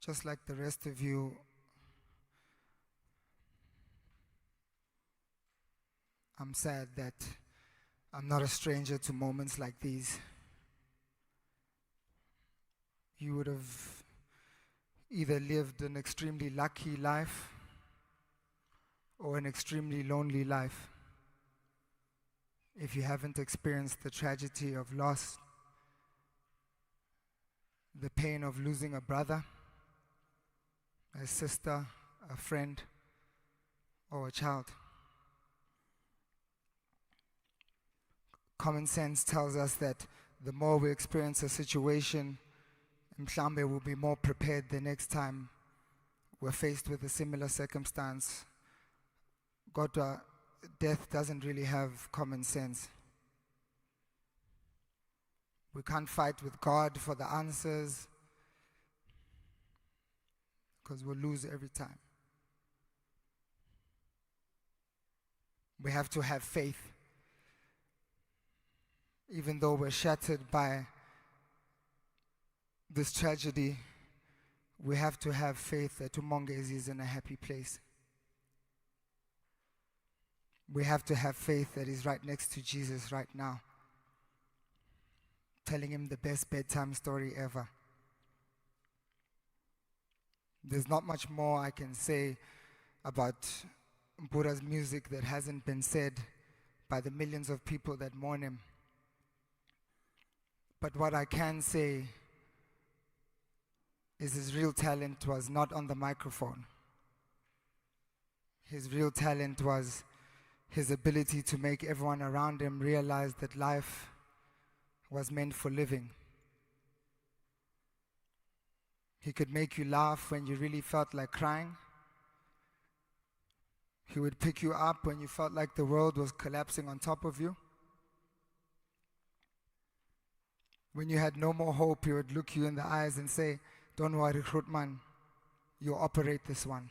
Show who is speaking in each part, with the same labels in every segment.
Speaker 1: just like the rest of you, I'm sad that I'm not a stranger to moments like these. You would have either lived an extremely lucky life or an extremely lonely life if you haven't experienced the tragedy of loss, the pain of losing a brother, a sister, a friend, or a child. Common sense tells us that the more we experience a situation, mhlambe will be more prepared the next time we're faced with a similar circumstance. Godwa, death doesn't really have common sense. We can't fight with God for the answers because we'll lose every time. We have to have faith. Even though we're shattered by this tragedy, we have to have faith that Umongezi is in a happy place. We have to have faith that he's right next to Jesus right now, telling him the best bedtime story ever. There's not much more I can say about Mpura's music that hasn't been said by the millions of people that mourn him. But what I can say is his real talent was not on the microphone. His real talent was his ability to make everyone around him realize that life was meant for living. He could make you laugh when you really felt like crying. He would pick you up when you felt like the world was collapsing on top of you. When you had no more hope, he would look you in the eyes and say, "Don't worry, Grootman, you'll operate this one."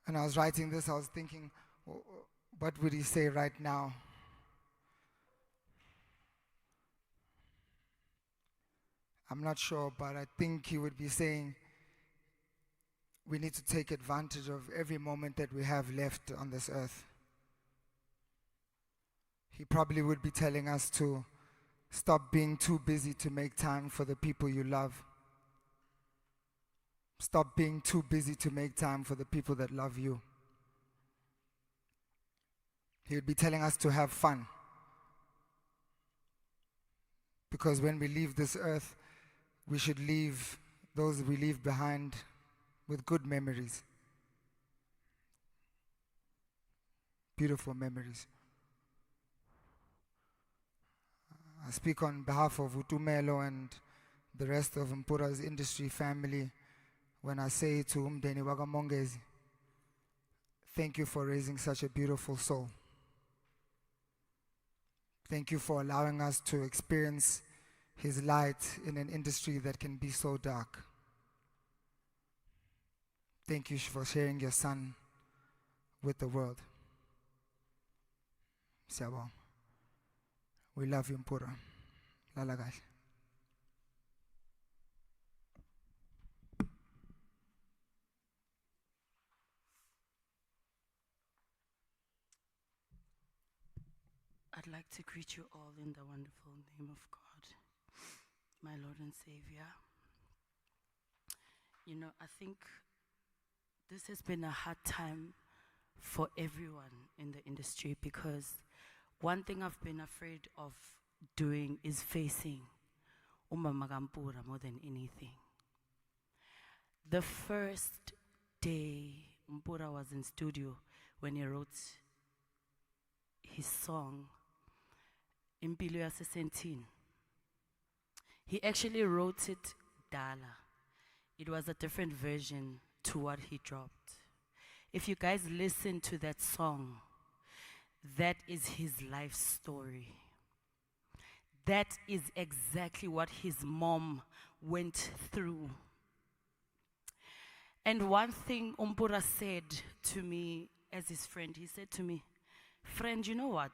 Speaker 1: And I was writing this, I was thinking, what would he say right now? I'm not sure, but I think he would be saying, we need to take advantage of every moment that we have left on this earth. He probably would be telling us to stop being too busy to make time for the people you love. Stop being too busy to make time for the people that love you. He would be telling us to have fun. Because when we leave this earth, we should leave those we leave behind with good memories. Beautiful memories. I speak on behalf of Utumelo and the rest of Mpura's industry family when I say to Umdeni Wagamongezi, thank you for raising such a beautiful soul. Thank you for allowing us to experience his light in an industry that can be so dark. Thank you for sharing your son with the world. Siyabonga. We love you, Mpura. Lala kahle.
Speaker 2: I'd like to greet you all in the wonderful name of God, my Lord and Savior. You know, I think this has been a hard time for everyone in the industry because one thing I've been afraid of doing is facing Mpura more than anything. The first day Mpura was in studio when he wrote his song, Impilo Yasesentini, he actually wrote it Dala. It was a different version to what he dropped. If you guys listen to that song, that is his life story. That is exactly what his mom went through. And one thing Mpura said to me as his friend, he said to me, "Friend, you know what?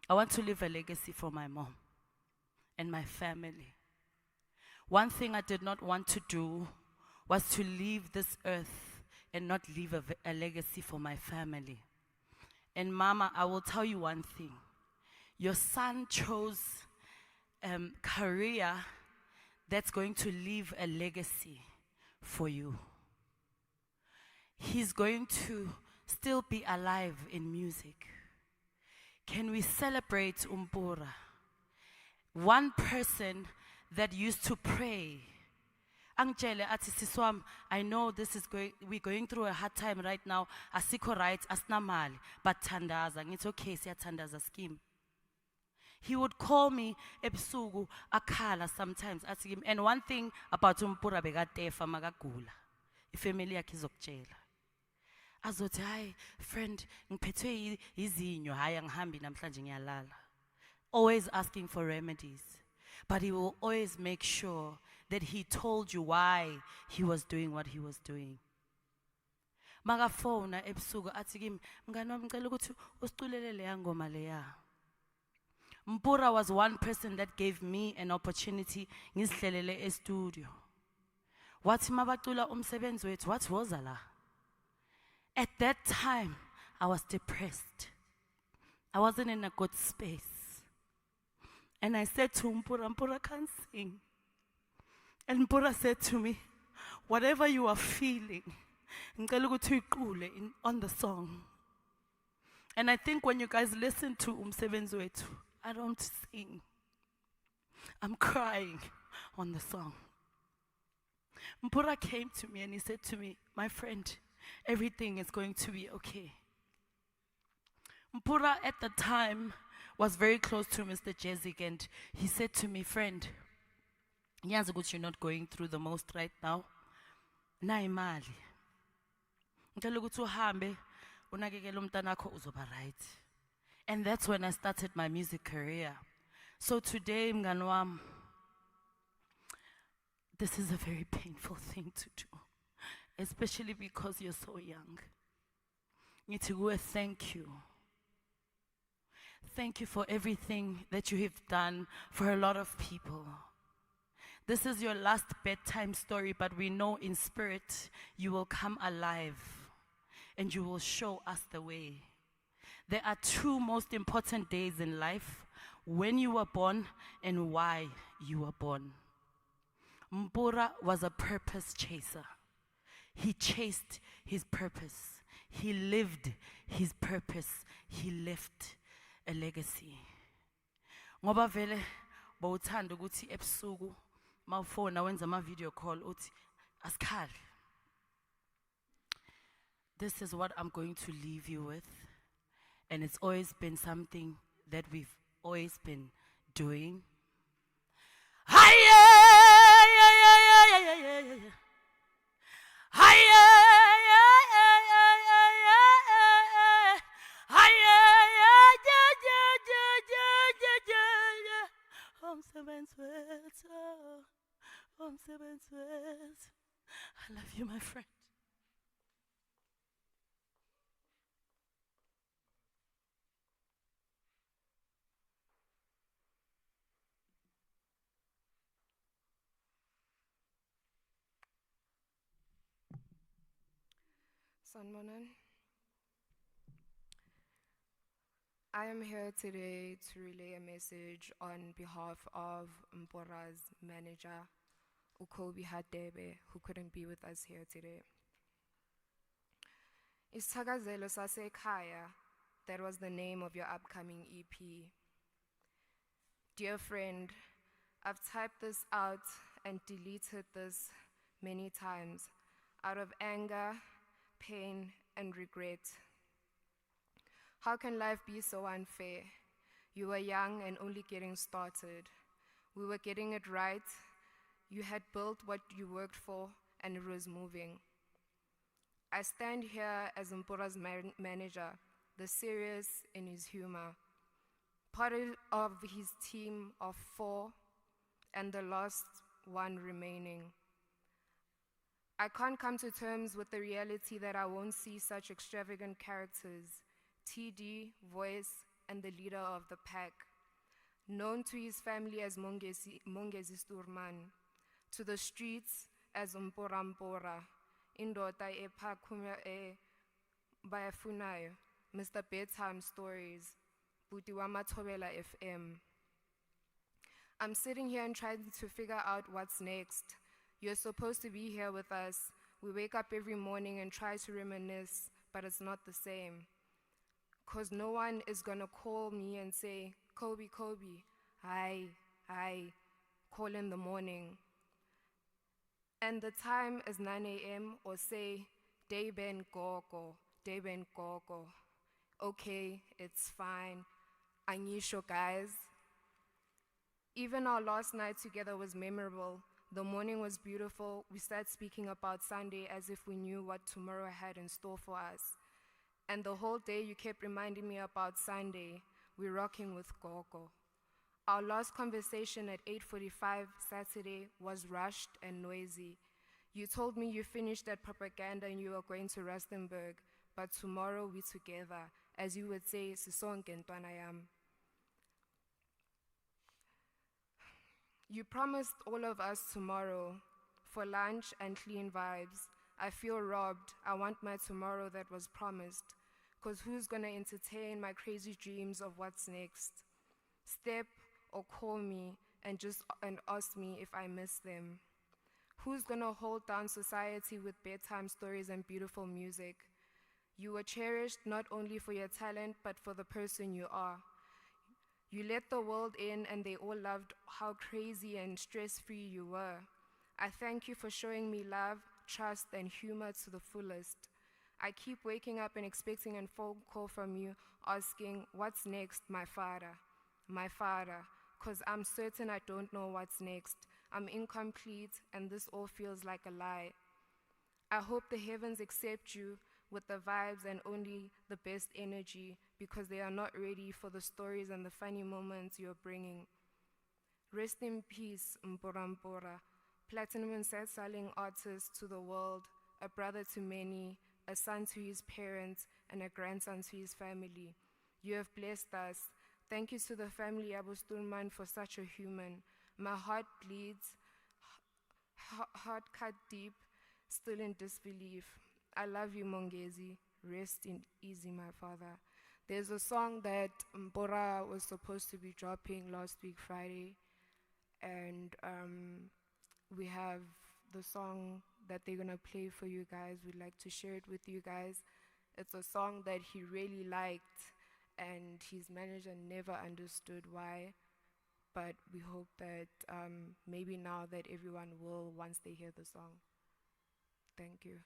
Speaker 2: I want to leave a legacy for my mom. and my family. One thing I did not want to do was to leave this earth and not leave a legacy for my family. And Mama, I will tell you one thing. Your son chose career that's going to leave a legacy for you. He's going to still be alive in music. Can we celebrate Mpura? One person that used to pray. Angele athi siswam, I know we're going through a hard time right now. Asikho right, asnamali, but tandaza. It's okay, siyatandaza scheme. He would call me ebusuku akhala sometimes athi kimi, and one thing about Mpura bekatefa makagula. Ifamily yakhe izokutshela. Azothi hayi friend ngiphethwe izinyo hayi angihambi namhlanje ngiyalala. Always asking for remedies. But he will always make sure that he told you why he was doing what he was doing. Magafona ebusuku athi kimi mngani wami ngicela ukuthi usiculele leya ngoma leya. Mpura was one person that gave me an opportunity ngizihlelele e-studio. Wathi mabacula umsebenzi wethu, what was la? At that time, I was depressed. I wasn't in a good space. And I said to Mpura, Mpura can't sing. And Mpura said to me, whatever you are feeling, ngicela ukuthi uyiqule on the song. And I think when you guys listen to umsebenzi wethu, I don't sing. I'm crying on the song. Mpura came to me and he said to me, my friend, everything is going to be okay. Mpura at the time was very close to Mr. Jezik, and he said to me, friend, ngiyazi ukuthi you're not going through the most right now. Na imali. Ngicela ukuthi uhambe unakekele umntanakho uzoba right. And that's when I started my music career. So today, mngani wami, this is a very painful thing to do, especially because you're so young. Ngithi kuwe thank you. Thank you for everything that you have done for a lot of people. This is your last bedtime story, but we know in spirit you will come alive and you will show us the way. There are two most important days in life: when you were born and why you were born. Mpura was a purpose chaser. He chased his purpose. He lived his purpose. He left a legacy. Ngoba vele bawuthanda ukuthi ebusuku mawufona wenza ama video call uthi asikhali. This is what I'm going to leave you with, and it's always been something that we've always been doing. I love you, my friend.
Speaker 3: Sanbonan. I am here today to relay a message on behalf of Mpura's manager, Ukobi Hadebe, who couldn't be with us here today. Isthakazelo Sasekhaya, that was the name of your upcoming EP. Dear friend, I've typed this out and deleted this many times out of anger, pain, and regret. How can life be so unfair? You were young and only getting started. We were getting it right. You had built what you worked for, and it was moving. I stand here as Mpura's manager, the serious in his humor, part of his team of 4, and the last one remaining. I can't come to terms with the reality that I won't see such extravagant characters, TD, voice, and the leader of the pack. known to his family as Mongezi Sturman, to the streets as Mpura Mpura, indoda ephakhuma bayafunayo, Mr. Bedtime Stories, Buti Wamathobela FM. I'm sitting here and trying to figure out what's next. You're supposed to be here with us. We wake up every morning and try to reminisce, but it's not the same. 'Cause no one is gonna call me and say, Kobe, Kobe, hi, call in the morning. And the time is 9 a.m. or say, Deben Gogo. Okay, it's fine. Angisho, guys. Even our last night together was memorable. The morning was beautiful. We started speaking about Sunday as if we knew what tomorrow had in store for us. And the whole day you kept reminding me about Sunday. We're rocking with Gogo. Our last conversation at 8:45 Saturday was rushed and noisy. You told me you finished that propaganda and you were going to Rustenburg, but tomorrow we're together. As you would say, Sisonke ntwana yam. You promised all of us tomorrow for lunch and clean vibes. I feel robbed. I want my tomorrow that was promised. 'Cause who's gonna entertain my crazy dreams of what's next? Step or call me and ask me if I miss them. Who's gonna hold down society with bedtime stories and beautiful music? You were cherished not only for your talent, but for the person you are. You let the world in and they all loved how crazy and stress-free you were. I thank you for showing me love, trust, and humor to the fullest. I keep waking up and expecting a phone call from you asking, what's next, my father? My father, 'cause I'm certain I don't know what's next. I'm incomplete and this all feels like a lie. I hope the heavens accept you with the vibes and only the best energy because they are not ready for the stories and the funny moments you're bringing. Rest in peace, Mpura Mpura, platinum and set-selling artist to the world, a brother to many, a son to his parents, and a grandson to his family. You have blessed us. Thank you to the family Abu Sturman for such a human. My heart bleeds, heart cut deep, still in disbelief. I love you, Mongezi. Rest in easy, my father. There's a song that Mpura was supposed to be dropping last week, Friday, and we have the song that they're gonna play for you guys. We'd like to share it with you guys. It's a song that he really liked, and his manager never understood why, but we hope that maybe now that everyone will once they hear the song. Thank you.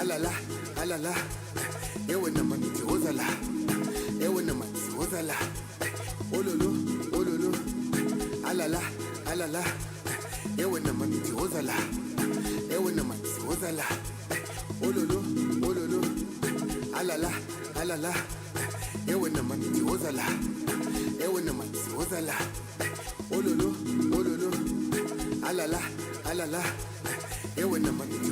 Speaker 4: Alala, alala, ewe na maniti ozala, ewe na maniti ozala, ololo, ololo, alala, alala, ewe na maniti ozala, ewe na maniti ozala, ololo, ololo, alala, alala, ewe na maniti ozala, ewe na maniti ozala, ololo, ololo, alala, alala, ewe na maniti ozala.